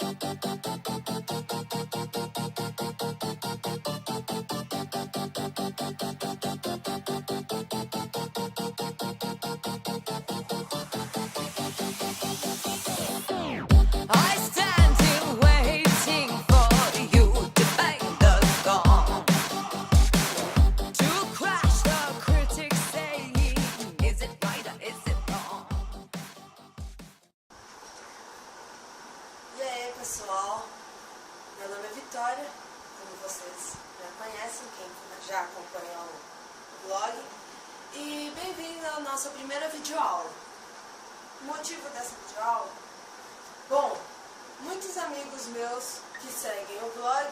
E aí pessoal, meu nome é Vitória, como vocês já conhecem, quem já acompanha o blog, e bem-vindo à nossa primeira videoaula. O motivo dessa videoaula? Bom, muitos amigos meus que seguem o blog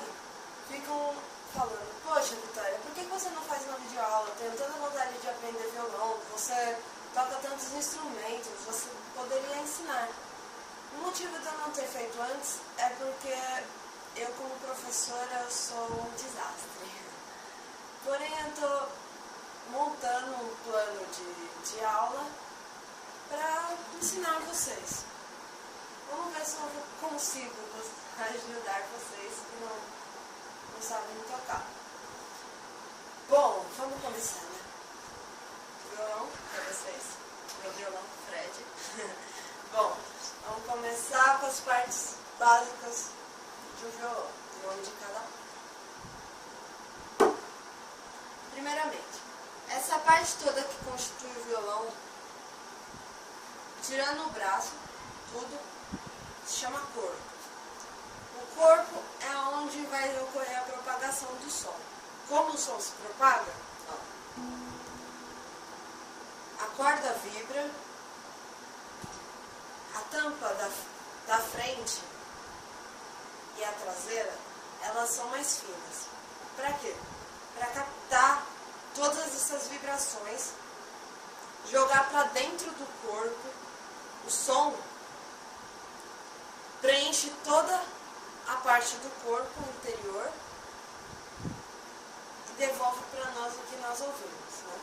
ficam falando: poxa Vitória, por que você não faz uma videoaula? Tenho tanta vontade de aprender violão, você toca tantos instrumentos, você poderia ensinar. O motivo de eu não ter feito antes é porque eu, como professora, eu sou um desastre. Porém, eu estou montando um plano de aula para ensinar vocês. Vamos ver se eu consigo ajudar vocês que não sabem tocar. Bom, vamos começar, né? Violão para vocês. Meu violão, Fred. Bom, vamos começar com as partes básicas de um violão, o nome de cada um. Primeiramente, essa parte toda que constitui o violão, tirando o braço, tudo, se chama corpo. O corpo é onde vai ocorrer a propagação do som. Como o som se propaga? A corda vibra. A tampa da frente e a traseira, elas são mais finas. Para quê? Para captar todas essas vibrações, jogar para dentro do corpo, o som preenche toda a parte do corpo interior e devolve para nós o que nós ouvimos, né?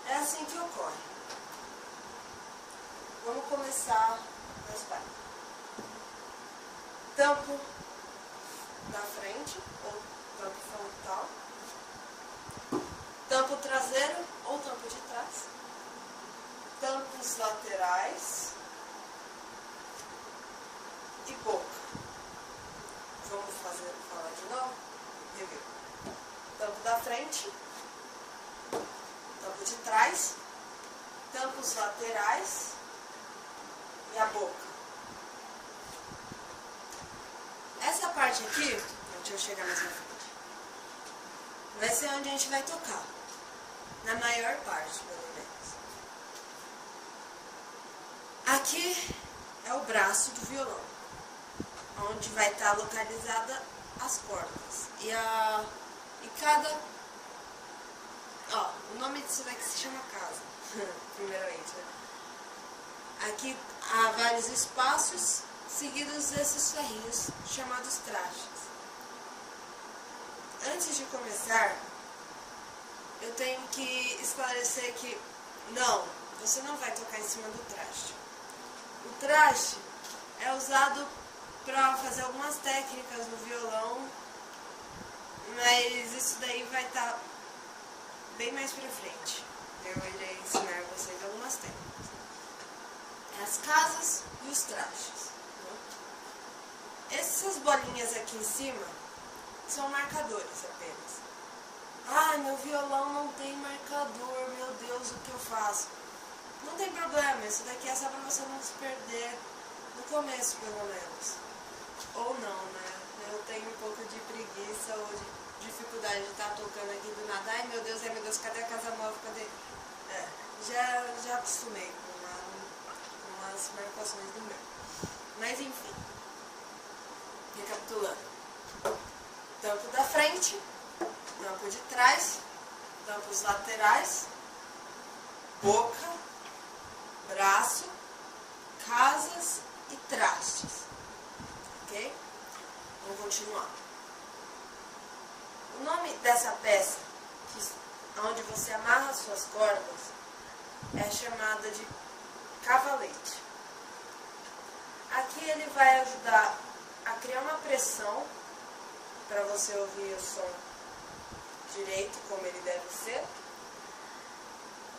É assim que ocorre. Vamos começar com as partes. Tampo da frente, ou tampo frontal. Tampo traseiro, ou tampo de trás. Tampos laterais. E boca. Vamos falar de novo? Review. Tampo da frente. Tampo de trás. Tampos laterais. E a boca. Essa parte aqui, deixa eu chegar mais na frente, vai ser onde a gente vai tocar. Na maior parte, pelo menos. Aqui é o braço do violão, onde vai estar localizada as cordas. E cada... o nome disso daqui se chama casa, primeiramente, né? Aqui há vários espaços seguidos desses ferrinhos chamados trastes. Antes de começar, eu tenho que esclarecer que não, você não vai tocar em cima do traste. O traste é usado para fazer algumas técnicas no violão, mas isso daí vai estar bem mais pra frente. Eu irei ensinar vocês algumas técnicas. As casas e os trastes. Essas bolinhas aqui em cima são marcadores apenas. Ah, meu violão não tem marcador, meu Deus, o que eu faço? Não tem problema, isso daqui é só para você não se perder no começo, pelo menos. Ou não, né? Eu tenho um pouco de preguiça ou de dificuldade de estar tocando aqui do nada. Ai meu Deus, cadê a casa móvel? Cadê? Já acostumei com as marcações do meu. Mas enfim, recapitulando: tampo da frente, tampo de trás, tampos laterais, boca, braço, casas e trastes. Ok? Vamos continuar. O nome dessa peça, onde você amarra as suas cordas, é chamada de cavalete. Aqui ele vai ajudar a criar uma pressão para você ouvir o som direito, como ele deve ser.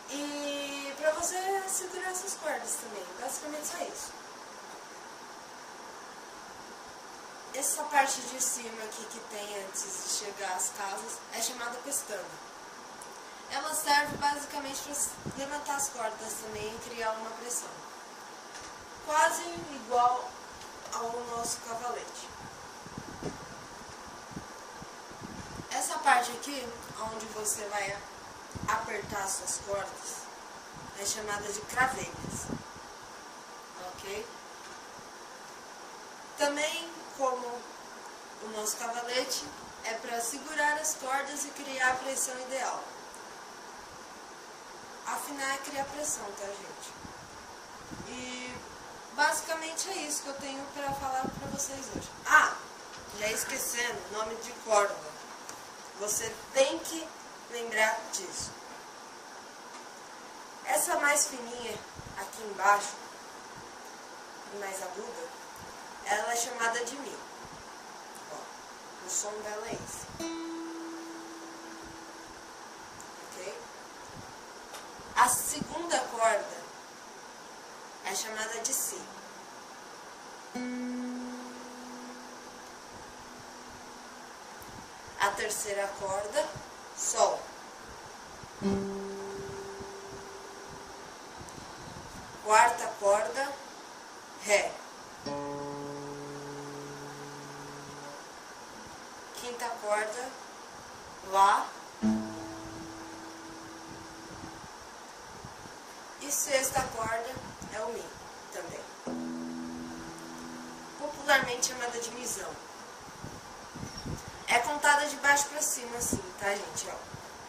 E para você segurar essas cordas também, basicamente só isso. Essa parte de cima aqui que tem antes de chegar às casas é chamada pestana. Ela serve basicamente para levantar as cordas também e criar uma pressão. Quase igual ao nosso cavalete. Essa parte aqui, onde você vai apertar suas cordas, é chamada de cravelhas. Ok? Também, como o nosso cavalete, é para segurar as cordas e criar a pressão ideal. Afinar é criar pressão, tá, gente? E basicamente é isso que eu tenho para falar para vocês hoje. Ah, já esquecendo, nome de corda. Você tem que lembrar disso. Essa mais fininha aqui embaixo, mais aguda, ela é chamada de Mi. Ó, o som dela é esse. Ok? A segunda corda é chamada de Si. A terceira corda, Sol. Quarta corda, Ré. Quinta corda, Lá. E sexta corda é o Mi também. Popularmente chamada de Mizão. É contada de baixo pra cima assim, tá, gente? Ó,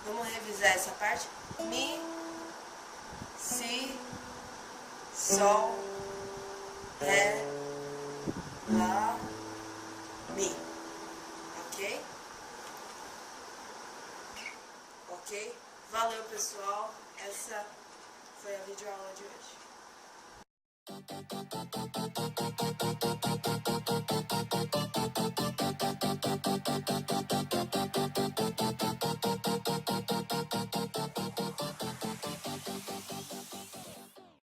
vamos revisar essa parte. Mi, Si, Sol, Ré, Lá, Mi. Ok? Ok? Valeu, pessoal. Essa foi a videoaula de hoje.